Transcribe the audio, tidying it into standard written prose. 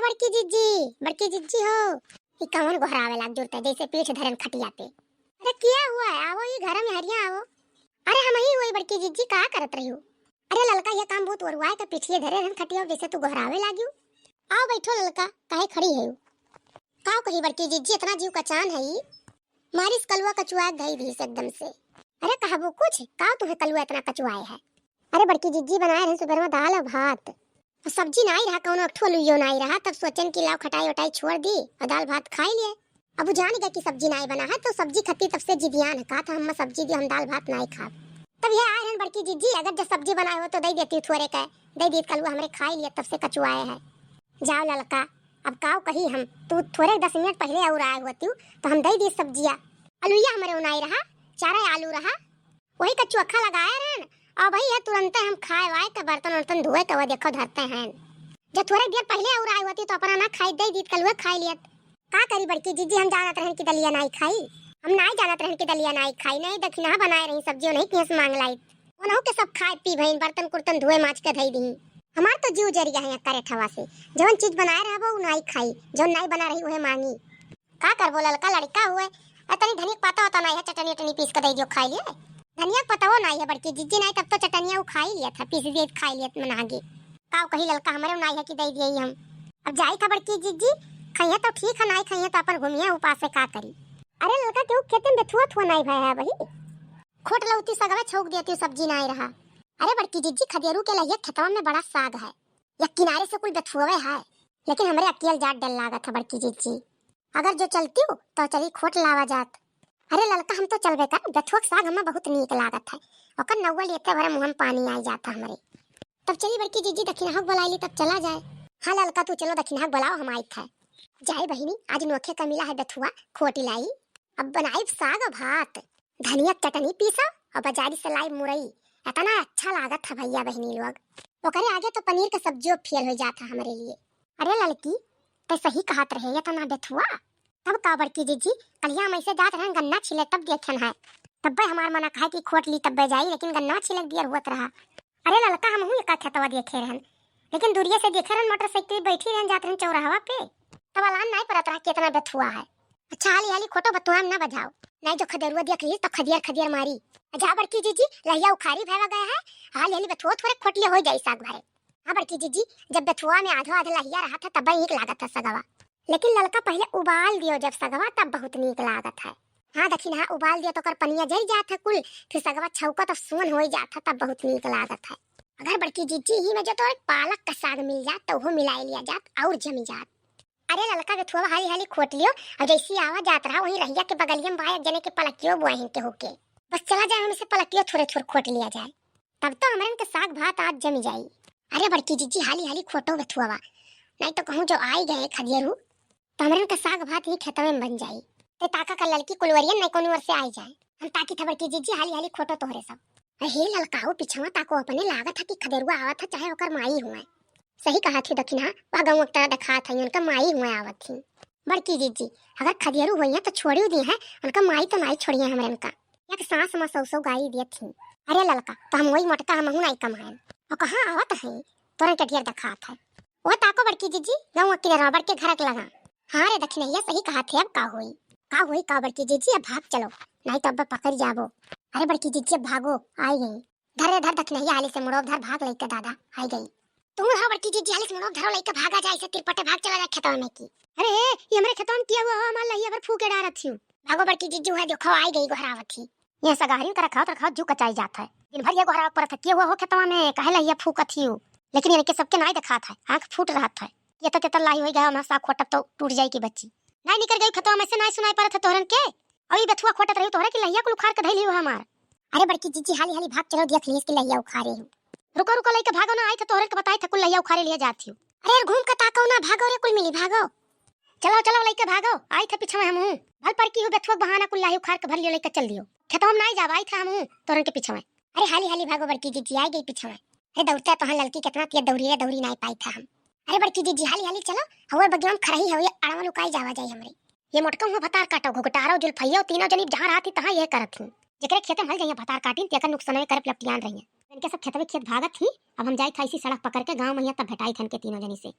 बड़की जिज्जी हो। ई कौन घोरावे लाग जुरते जैसे पीठ धरन खटिया पे। अरे क्या हुआ है? आवो ये घर में हरिया आवो। अरे हम ही हुई बड़की जिज्जी, का करत रही हो? अरे ललका ये काम बहुत वरुआ है तो पीछे धरे रहन खटिया जैसे तू घोरावे लागियो। आओ बैठो ललका, काहे खड़ी है? काव कही बड़की जिज्जी, इतना जीव का चान है ई? मारिस कलुआ कचुआ धई दी एकदम से। अरे कहबो कुछ, काव तुम्हें कलुआ इतना कचुआए है? अरे बड़की जिज्जी बनाए रहे सुबह में दाल और भात, सब्जी नहीं रहा, कौन अठो लुइयो नहीं रहा, तब सोचन कि लाओ खटाई उटाई छोड़ दी और दाल भात खाई लिए। अब जान गया कि सब्जी नहीं बना है तो सब्जी खाती, तब से जिदियान है, कहा था हम सब्जी दी, हम दाल भात नहीं खा। तब ये आए हैं बड़की जिज्जी, अगर जब सब्जी बनाए हो तो दे देती थोड़े का, दे दी कलुआ हमरे खाई लिए, तब से कचुआए है। जाओ ललका, अब काव कही हम, तू थोड़े 10 मिनट पहले और आए होती तो हम दे दी सब्जिया। अलुइया हमारे उनाई रहा, चारा आलू रहा, वही कचुआ लगाया रहन। अब भाई ये तुरंत हम खाए वाए के बर्तन वर्तन धोए के वो देखो धरते हैं। जब थोड़े देर पहले और आई होती तो अपना ना खाई दे दी कलुआ खाई लियत। का करी बड़की जिज्जी, हम जानत रहन कि दलिया नहीं खाई, हम नहीं जानत रहन कि दलिया नहीं खाई, नहीं दखिना बनाए रही सब्जी नहीं केस मांग लाई, ओनहु के सब खाए पी भईन, बर्तन कुर्तन धोए माज के धई दी। हमार तो जीव जरी गए करे ठवा से, जौन चीज बनाए रहबो उ नहीं खाई, जौन नहीं बना रही वहे मांगी। का करबो ललका, लड़का हुए अतनी धनिक पता होता नहीं है, चटनी टनी पीस के दे दियो खाई लिए। धनिया पता हो नहीं है बड़की जिज्जी, नहीं तब तो चटनिया खाई लिया था, पीस दिए खाई लिया मनागे। काव कही ललका हमारे नहीं है कि दे दिए हम। अब जाई था बड़की जिज्जी, खइया तो ठीक है, नहीं खइया तो अपन घूमिया ऊपर से का करी। अरे ललका क्यों खेते में बेथुआ थुआ नहीं भया है भाई, खोट लौती सगवा छोक देती सब्जी नहीं रहा। अरे बड़की जिज्जी, खदेरू के लइया खेतवा में बड़ा साग है, या किनारे से कुल बेथुआवे है, लेकिन हमरे अकेल जाट डर लागत था बड़की जिज्जी। अगर जो चलती हो तो चली खोट लावा जात। अरे ललका हम तो चलबे कर, बेथुआ साग हमें बहुत नीक लागत है, ओकर नौवा लेते भरे मुंह में पानी आ जाता हमरे। तब चली बड़की जिज्जी दक्षिणाहक बुलाई ली, तब चला जाए। हाँ ललका तू चलो दक्षिणाहक बुलाओ, हम आई था। जाए बहिनी, आज नोखे का मिला है बेथुआ, खोटी लाई। अब बनाई साग और भात, धनिया चटनी पीसा और बाजारी से लाई मुरई, इतना अच्छा लागत था भैया बहनी लोग। ओकरे आगे तो पनीर का सब्जी फेल हो जाता हमारे लिए। अरे ललकी ते सही कहत रहे, ये तो ना बेथुआ। तब का बड़की जिज्जी, कलिया हम ऐसे जात रहन गन्ना छिले, तब देखन है, तब हमार मना कहा कि खोट ली तब जाई, लेकिन गन्ना छिलक दियर हुआ रहा। अरे ललका हम हूं का खेतवा देखे रहन, लेकिन दूरिया से देखे रहन मोटरसाइकिल बैठी रहन जात रहन चौराहा पे, तब अलान नहीं परत रहा कितना बेथुआ है। अच्छा हाली हाली खोटो बतुआ ना बजाओ, नहीं जो खदेरुआ देख ली तो खदियर खदियर मारी। जा बड़की जिज्जी, लहिया उखारी भैवा गया है, हाली हाली बेथुआ थोड़े खोटले हो जाई साग भरे। हाँ बड़की जिज्जी, जब बेथुआ में आधो आधा लहिया रहा था तब नीक लागत था सगवा, लेकिन ललका पहले उबाल दियो जब सगवा, तब बहुत नीक लागत है। हाँ दखिन, हाँ उबाल दियो तो कर पनिया जल जात है कुल, फिर सगवा छौका तो सुन हो जात है, तब बहुत नीक लागत है। अगर बड़की जिज्जी ही में जो तो पालक का साग मिल जात तो वो मिलाई लिया जात और जमी जात। अरे ललका बेथुआ हाली हाली खोट लियो, और जैसी आवा जात रहा वहीं रहिया के बगलिया में भाई जने के पलकियो बुआई के होके, बस चला जाए हम से पलकियो थोड़े थोड़े खोट लिया जाए, तब तो हमारे के साग भात आज जमी जाई। अरे बड़की जिज्जी हाली हाली खोटो बेथुआ, नहीं तो कहूँ जो आई गए खदियरू तो हमारे का साग भात ही खेतवे में बन जाई। ते ताका का लड़की कुलवरियन नहीं कोनो वर से आई जाए, हम ताकी था बड़की जिज्जी हाली हाली खोटो तोहरे सब। हे ललकाओ पिछवा ताको अपने लागत था कि खदेरुआ आवत था चाहे ओकर माई हुए। सही कहा थी दखिना, वागऊ एकता देखा था उनका माई हुए आवत थी। बड़की जिज्जी अगर खदेरू हुई है तो छोड़ी दी है, उनका माई तो नहीं छोड़ी है हमरे का, एक सांस में सौ गाई दिए थी। अरे ललका तो हम वही मोटका हम हूं नहीं कमाए, और कहां आवत है तोरन के ढेर देखा था। वो ताको बड़की जिज्जी गांव के रबड़ के घर लगा। हाँ रे दखिनैया सही कहा थे, अब का हुई का बड़की जिज्जी, अब भाग चलो नहीं तो अब पकड़ जाबो। अरे बड़की जिज्जी भागो, आई गई, धरे धर दखिनैया हाली से मुड़ो धर भाग लेके दादा आई गई। तुम हाँ बड़की जिज्जी हाली से मुड़ो धरो लेके भागा जाए, ऐसे तिरपटे भाग चला जाए खेतवा में की। अरे ये हमरे खेतवा में किया हुआ हमार लइया भर फूके डारत थी। भागो बड़की जिज्जी, है देखो आई गई गोहरावत थी। ये सगारी कर रखा तो रखा जू कचाई जात है, दिन भर ये गोहरावत पर किया हुआ हो खेतवा में, कहे लइया फूकत थी, लेकिन इनके सबके नहीं देखा था, आंख फूट रहा था। ये तो तेतर लाई हो गया हमारा साग खोटत तो टूट जाई की बच्ची, नहीं निकल गई खतवा में से, नहीं सुनाई पड़त है तोहरन के, और ये बेथुआ खोटत रही तोहरे की लइया को उखाड़ के धइली हो हमार। अरे बड़की जिज्जी हाली हाली भाग चलो, देख ली इसकी लइया उखाड़े हूं। रुको रुको लेके भागो ना, आई था तोहरे के बताई था कुल लइया उखाड़े लिए जाती हूं। अरे घूम के ताको ना, भागो रे कुल मिली भागो, चलो चलो लेके भागो, आई था पीछे हम हूं, भल पर की हो बेथुआ बहाना कुल लाई उखाड़ के भर लियो लेके चल लियो, खेतवा में नहीं जाब, आई था हम हूं तोहरन के पीछे। अरे हाली हाली भागो बड़की जिज्जी, आई गई पीछे। अरे दौड़ता तो लड़की कितना तेज दौड़ी नहीं पाई था हम। अरे बड़की जिज्जी हाली हाली चलो, हवर बगिया में खरही हवे अड़वा लुकाई जावा जाई हमरे। ये मोटका हुआ भतार काटो घुघटारो जुल्फैया तीनों जनी जहां रहती तहां ये करत थी, जेकरे खेत में हल जाइए भतार काटी तेकर नुकसान कर लपटियान रही, इनके सब खेत में खेत भागत थी। अब हम जाई था इसी सड़क पकड़ के गांव में तब भेटाई थन के तीनों जनी से।